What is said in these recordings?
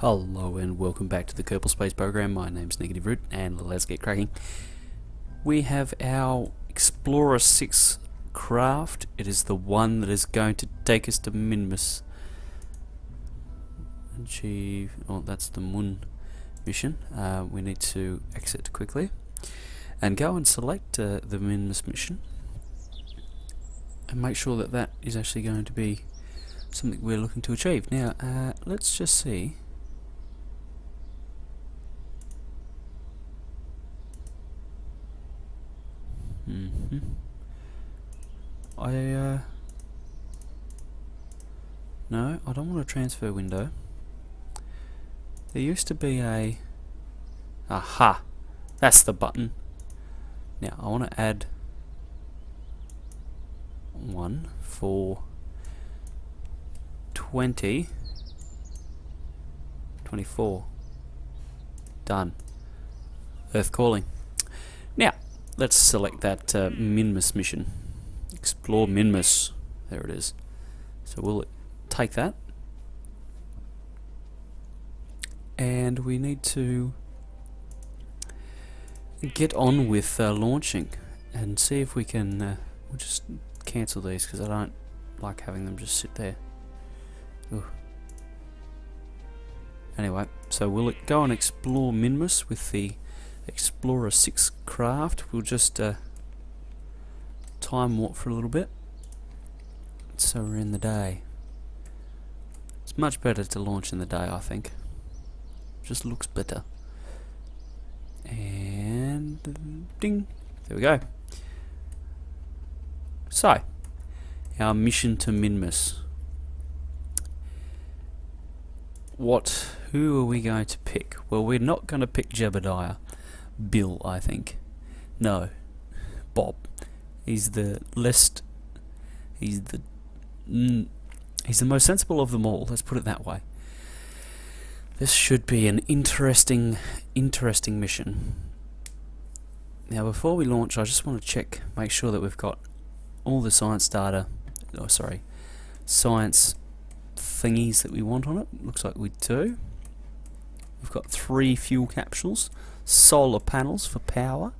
Hello and welcome back to the Kerbal Space program. My name's Negative Root and let's get cracking. We have our Explorer 6 craft. It is the one that is going to take us to Minmus. Achieve. Oh, that's the Moon mission. We need to exit quickly and go and select the Minmus mission and make sure that that is actually going to be something we're looking to achieve. Now, let's just see. No, I don't want a transfer window. There used to be a... Aha! That's the button. Now, I want to add one for 24. Done. Earth calling. Now, let's select that Minmus mission. Explore Minmus. There it is. So we'll take that. And we need to get on with launching and see if we can... we'll just cancel these because I don't like having them just sit there. Ooh. Anyway, so we'll go and explore Minmus with the Explorer 6 craft. We'll just time warp for a little bit so we're in the day. It's much better to launch in the day, I think. Just looks better. And ding, there we go. So, our mission to Minmus. Who are we going to pick? Well, we're not going to pick Jebediah. Bill, I think. No, Bob. He's the least. He's the most sensible of them all. Let's put it that way. This should be an interesting mission. Now, before we launch, I just want to make sure that we've got all the science data. Oh, sorry, science thingies that we want on it. Looks like we do. We've got 3 fuel capsules, solar panels for power,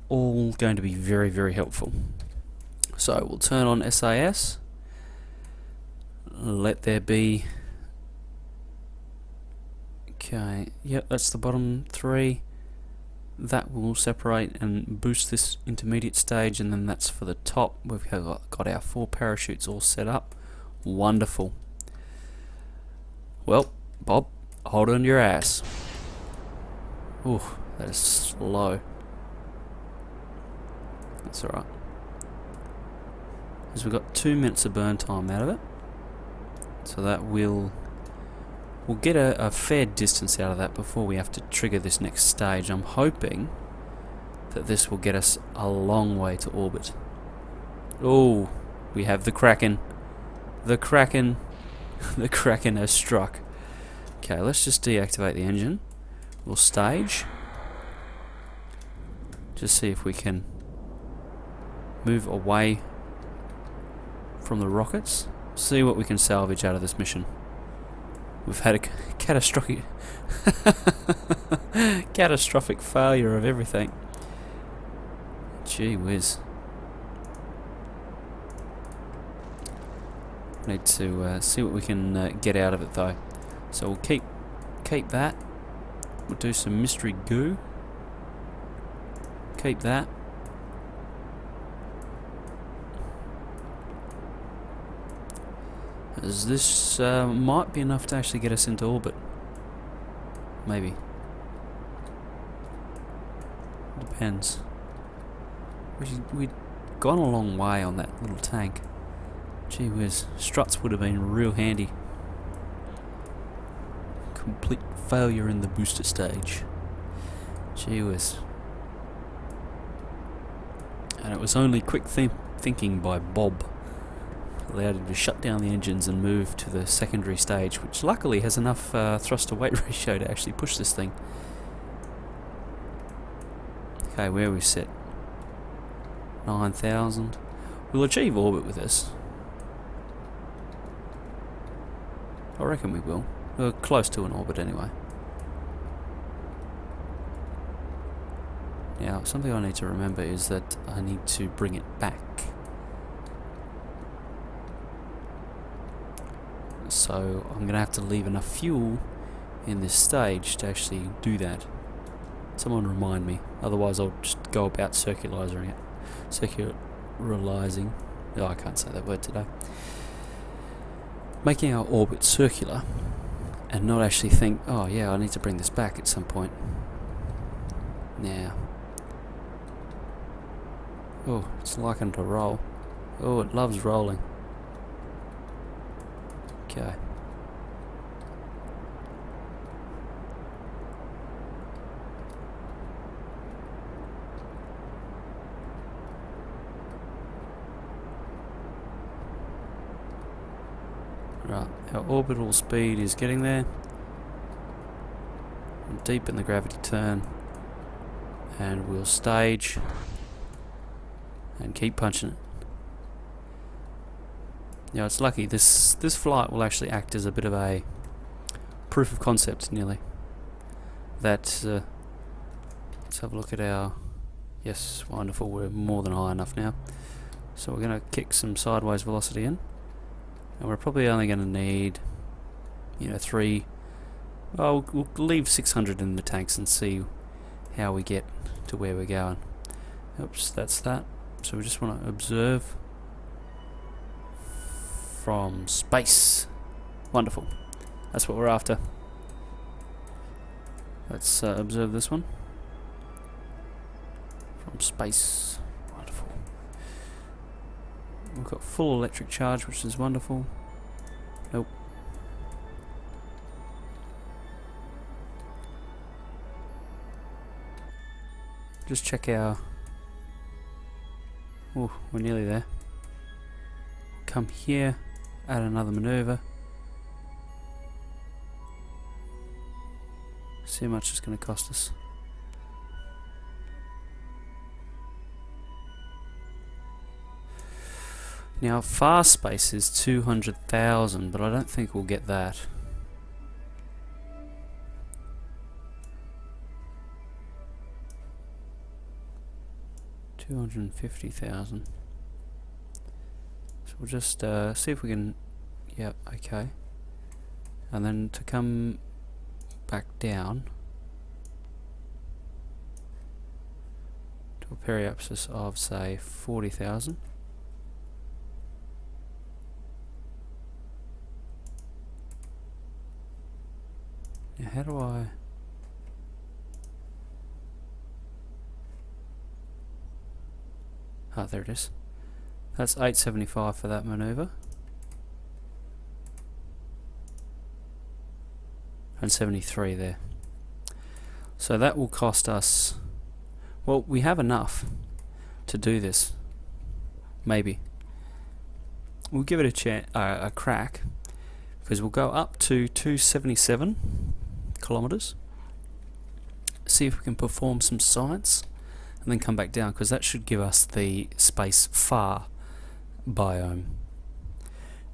all going to be very, very helpful. So we'll turn on SAS, let there be, okay, yep, that's the bottom 3. That will separate and boost this intermediate stage, and then that's for the top. We've got our 4 parachutes all set up. Wonderful. Well, Bob, hold on your ass. Ooh, that is slow. That's alright. Because we've got 2 minutes of burn time out of it. So that we'll get a fair distance out of that before we have to trigger this next stage. I'm hoping that this will get us a long way to orbit. Oh, we have the Kraken. The Kraken. The Kraken has struck. Okay, let's just deactivate the engine. We'll stage. Just see if we can move away from the rockets. See what we can salvage out of this mission. We've had a catastrophic catastrophic failure of everything. Gee whiz. Need to see what we can get out of it though. So we'll keep that. We'll do some mystery goo. Keep that. As this might be enough to actually get us into orbit. Maybe. Depends. We'd gone a long way on that little tank. Gee whiz, struts would have been real handy. Complete failure in the booster stage. Gee whiz. And it was only quick thinking by Bob allowed him to shut down the engines and move to the secondary stage, which luckily has enough thrust to weight ratio to actually push this thing. Okay, where are we set? 9,000. We'll achieve orbit with this. I reckon we will. close to an orbit anyway. Now, something I need to remember is that I need to bring it back. So I'm going to have to leave enough fuel in this stage to actually do that. Someone remind me, otherwise I'll just go about circularizing it. Circularizing. Oh, I can't say that word today. Making our orbit circular and not actually think, oh yeah, I need to bring this back at some point. Now. Oh, it's liking to roll. Oh, it loves rolling. Okay. Right, our orbital speed is getting there. And deep in the gravity turn. And we'll stage. And keep punching it. Yeah, it's lucky. This flight will actually act as a bit of a proof of concept, nearly. That, let's have a look at our... Yes, wonderful. We're more than high enough now. So we're going to kick some sideways velocity in. And we're probably only going to need, 3... Well, we'll leave 600 in the tanks and see how we get to where we're going. Oops, that's that. So we just want to observe from space. Wonderful. That's what we're after. Let's observe this one. From space. Wonderful. We've got full electric charge, which is wonderful. Nope. Just check our... Oh, we're nearly there. Come here, add another maneuver. See how much it's going to cost us. Now, fast space is 200,000, but I don't think we'll get that. $250,000. So we'll just see if we can... Yep, okay. And then to come back down to a periapsis of, say, 40,000. Now, how do I... Ah, there it is. That's 875 for that maneuver. And 73 there. So that will cost us... Well, we have enough to do this. Maybe. We'll give it a crack. Because we'll go up to 277 kilometers. See if we can perform some science. And then come back down, because that should give us the space far biome.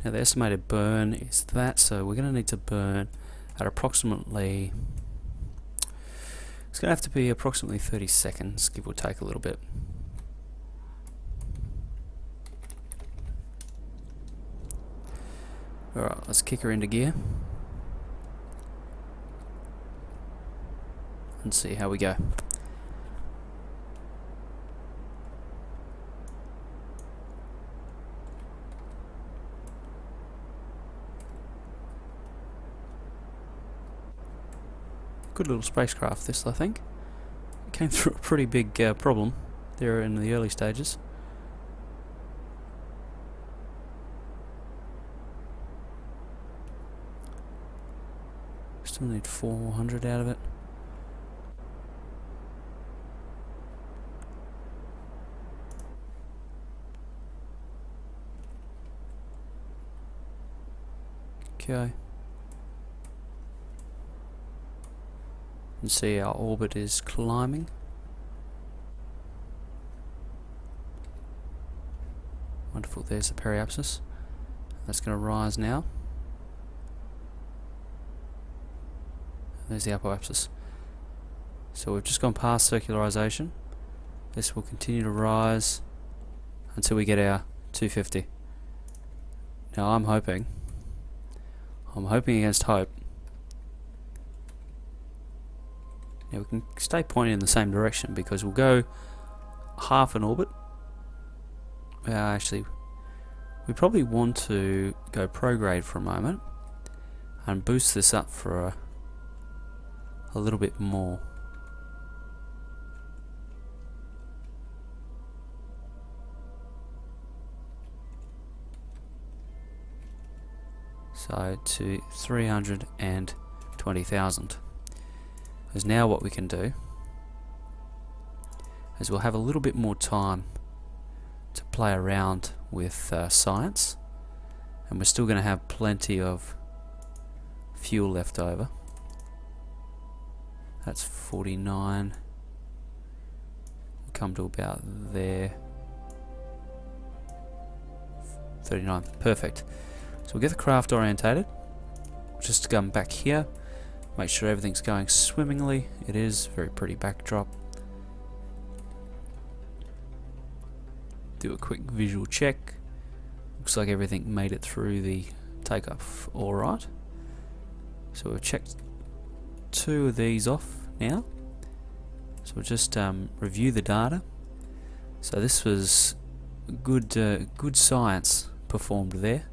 Now the estimated burn is that, so we're going to need to burn at approximately... It's going to have to be approximately 30 seconds, give or take a little bit. Alright, let's kick her into gear. And see how we go. Good little spacecraft this, I think. It came through a pretty big problem there in the early stages. Still need 400 out of it. Okay. And see our orbit is climbing. Wonderful, there's the periapsis. That's going to rise now. there's the apoapsis. So we've just gone past circularization. This will continue to rise until we get our 250. Now I'm hoping against hope. Now we can stay pointing in the same direction because we'll go half an orbit. Actually, we probably want to go prograde for a moment and boost this up for a little bit more. So to 320,000. Because now what we can do is we'll have a little bit more time to play around with science, and we're still going to have plenty of fuel left over. That's 49. We'll come to about there. 39. Perfect. So we'll get the craft orientated. Just come back here, make sure everything's going swimmingly. It is very pretty backdrop. Do a quick visual check. Looks like everything made it through the takeoff alright. So we've checked 2 of these off now. So we'll just review the data. So this was good science performed there.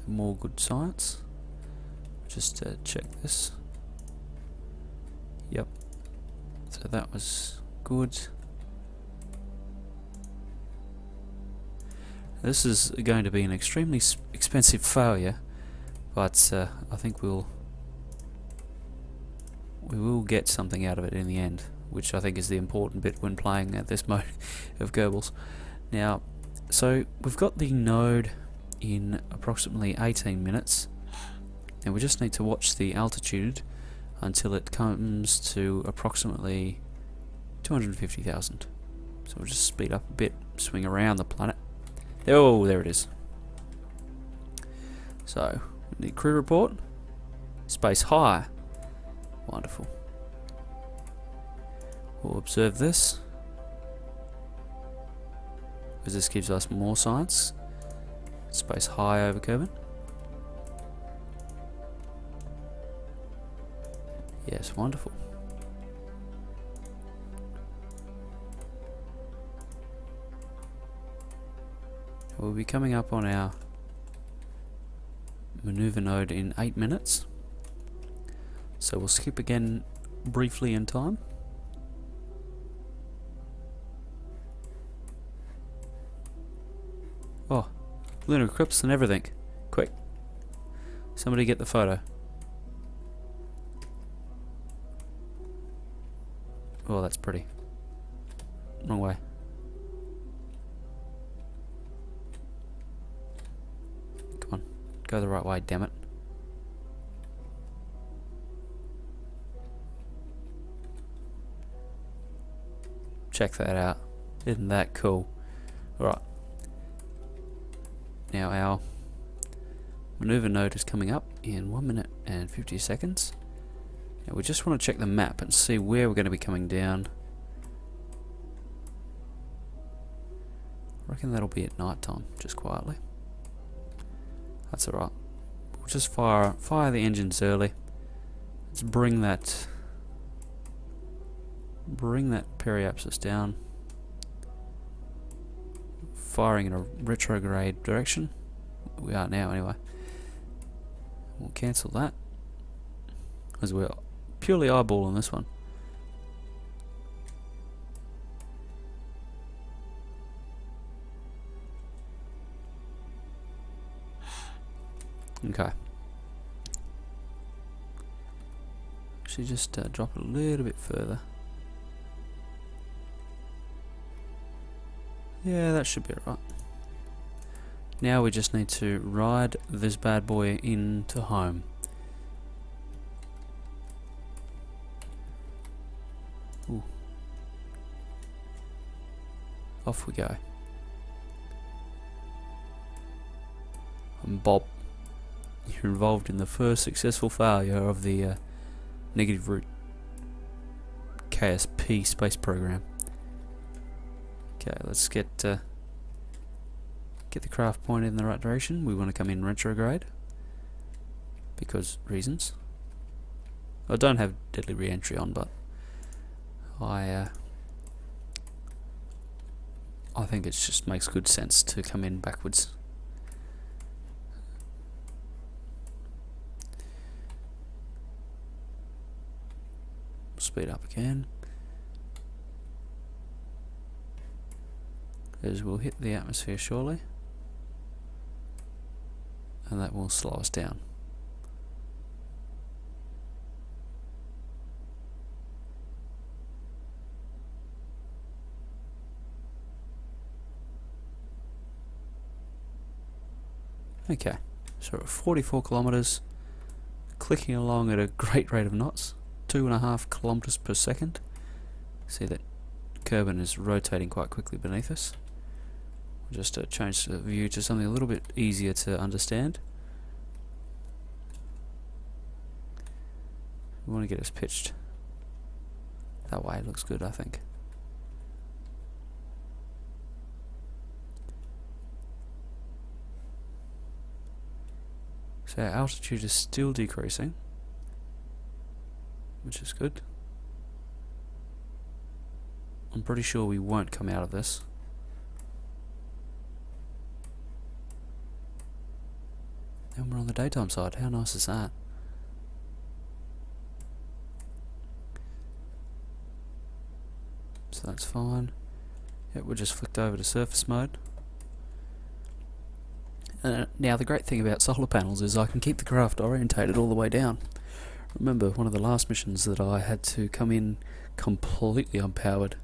More good science. Just check this. Yep. So that was good. This is going to be an extremely expensive failure, but I think we will get something out of it in the end, which I think is the important bit when playing at this mode of Kerbals. Now, so we've got the node in approximately 18 minutes, and we just need to watch the altitude until it comes to approximately 250,000. So we'll just speed up a bit, swing around the planet. Oh, there it is. So, the crew report. Space high. Wonderful. We'll observe this, because this gives us more science. Space high over Kerbin. Yes, wonderful. We'll be coming up on our maneuver node in 8 minutes. So we'll skip again briefly in time. Oh, lunar eclipse and everything. Quick. Somebody get the photo. Oh, that's pretty. Wrong way. Come on. Go the right way, damn it. Check that out. Isn't that cool? Alright. Now our maneuver node is coming up in 1 minute and 50 seconds. Now we just want to check the map and see where we're going to be coming down. I reckon that'll be at night time, just quietly. That's alright. We'll just fire the engines early. Let's bring that periapsis down. Firing in a retrograde direction. We are now anyway. We'll cancel that, as we're purely eyeballing this one. Okay. Actually, just drop it a little bit further. Yeah, that should be right. Now we just need to ride this bad boy into home. Ooh. Off we go. And Bob. You're involved in the first successful failure of the negative route KSP space program. Okay, let's get the craft pointed in the right direction. We want to come in retrograde because reasons. I don't have deadly re-entry on, but I think it just makes good sense to come in backwards. Speed up again, as we'll hit the atmosphere shortly, and that will slow us down. Okay, so we're at 44 kilometers, clicking along at a great rate of knots, 2.5 kilometers per second. See that Kerbal is rotating quite quickly beneath us. We'll just change the view to something a little bit easier to understand. We want to get us pitched that way. It looks good, I think. So our altitude is still decreasing, which is good. I'm pretty sure we won't come out of this. And we're on the daytime side. How nice is that? So that's fine. Yep, we're just flicked over to surface mode. Now the great thing about solar panels is I can keep the craft orientated all the way down. Remember one of the last missions that I had to come in completely unpowered.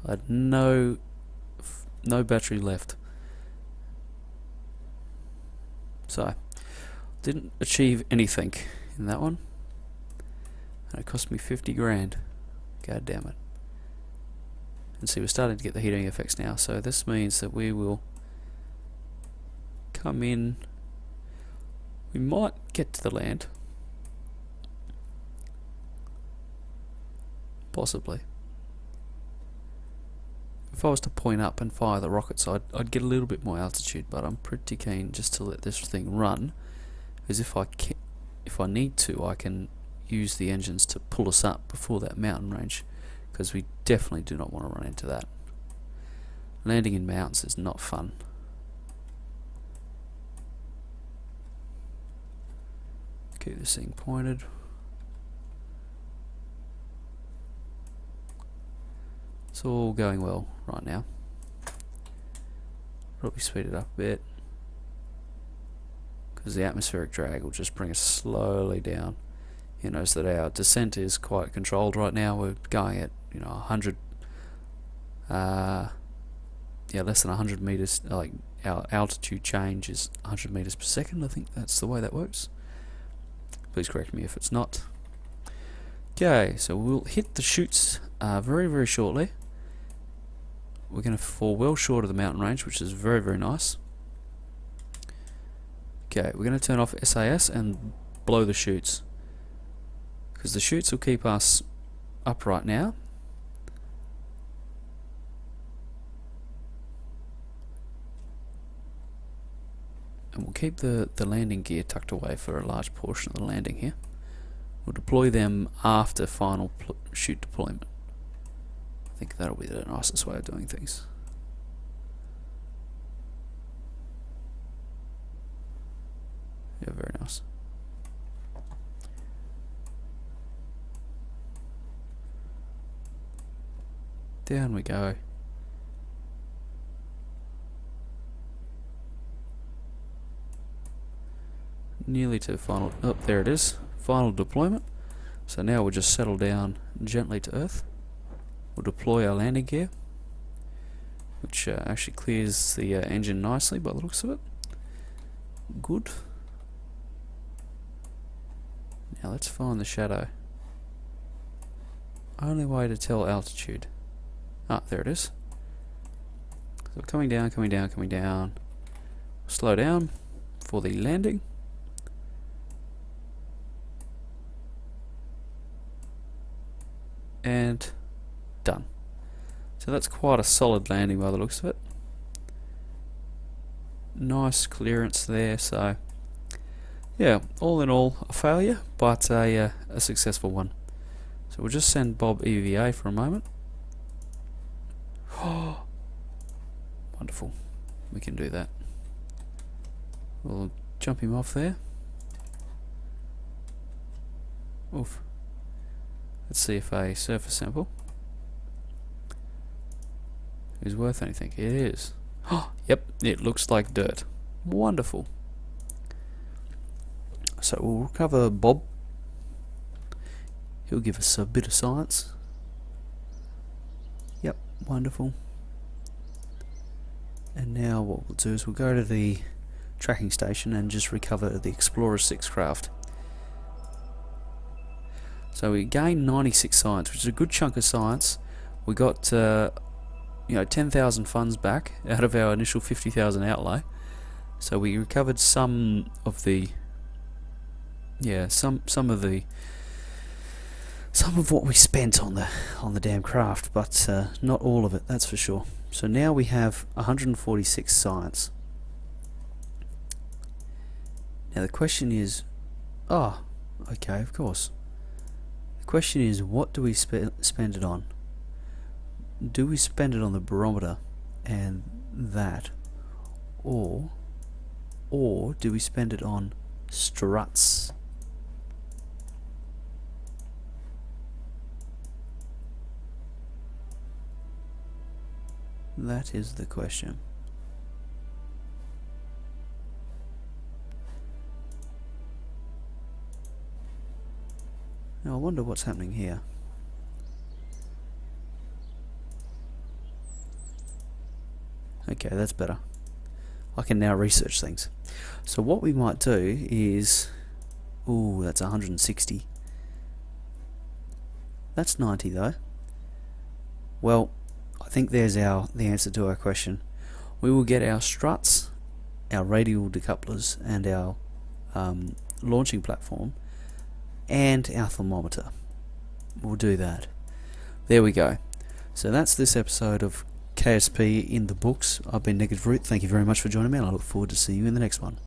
I had no battery left. So didn't achieve anything in that one. And it cost me 50 grand. God damn it. And see, we're starting to get the heating effects now, so this means that we will come in. We might get to the land. Possibly. If I was to point up and fire the rockets, I'd get a little bit more altitude, but I'm pretty keen just to let this thing run, because if I need to, I can use the engines to pull us up before that mountain range, because we definitely do not want to run into that. Landing in mountains is not fun. Keep this thing pointed. It's all going well right now. Probably speed it up a bit, because the atmospheric drag will just bring us slowly down. You notice that our descent is quite controlled right now. We're going at 100, less than 100 meters. Like our altitude change is 100 meters per second. I think that's the way that works. Please correct me if it's not. Okay, so we'll hit the chutes very, very shortly. We're going to fall well short of the mountain range, which is very, very nice. Okay, we're going to turn off SAS and blow the chutes, because the chutes will keep us upright now. And we'll keep the landing gear tucked away for a large portion of the landing here. We'll deploy them after final chute deployment. I think that'll be the nicest way of doing things. Yeah, very nice. Down we go. Nearly to final. Oh, there it is. Final deployment. So now we'll just settle down gently to Earth. We'll deploy our landing gear, which actually clears the engine nicely by the looks of it. Good. Now let's find the shadow. Only way to tell altitude. Ah, there it is. So coming down, coming down, coming down. Slow down for the landing. and done. So that's quite a solid landing by the looks of it. Nice clearance there, so yeah, all in all a failure, but a successful one. So we'll just send Bob EVA for a moment. Oh, wonderful. We can do that. We'll jump him off there. Oof. Let's see if a surface sample is worth anything. It is. Oh, yep, it looks like dirt. Wonderful. So we'll recover Bob. He'll give us a bit of science. Yep, wonderful. And now what we'll do is we'll go to the tracking station and just recover the Explorer 6 craft. So we gained 96 science, which is a good chunk of science. We got 10,000 funds back out of our initial 50,000 outlay. So we recovered some of the some of what we spent on the damn craft, but not all of it, that's for sure. So now we have 146 science. Now the question is, okay, of course. The question is, what do we spend it on? Do we spend it on the barometer and that, or do we spend it on struts? That is the question. Now I wonder what's happening here. Okay, that's better. I can now research things. So what we might do is, ooh, that's 160. That's 90 though. Well, I think there's the answer to our question. We will get our struts, our radial decouplers, and our launching platform, and our thermometer. We'll do that. There we go. So that's this episode of KSP in the books. I've been Negative Root. Thank you very much for joining me, and I look forward to seeing you in the next one.